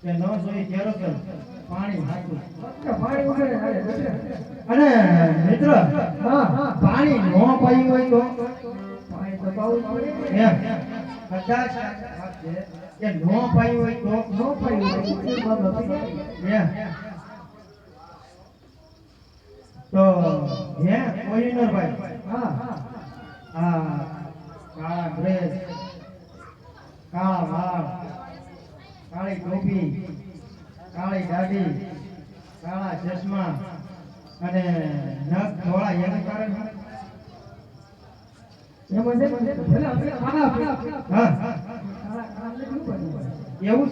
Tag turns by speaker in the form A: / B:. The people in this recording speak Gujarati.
A: કે ન જોઈ ત્યારે કે પાણી હાચું
B: પાણી વગર
A: અને મિત્ર પાણી ન પાયું હોય તો
B: પાણી તો પાવું પડે
A: એમ કદાચ વાત છે કે ન પાયું હોય તો
B: ન પાયું
A: એમ તો હે કોઈનર ભાઈ
B: હા
A: કાળા ડ્રેસ કાળા વાળ કાળી ટોપી કાળી દાઢી કાળા ચશ્મા અને નખ ધોળા એનું કારણ
B: એમાં છે ભલે આપણે ખાના
A: હા
B: ખાના ખાના
A: એવું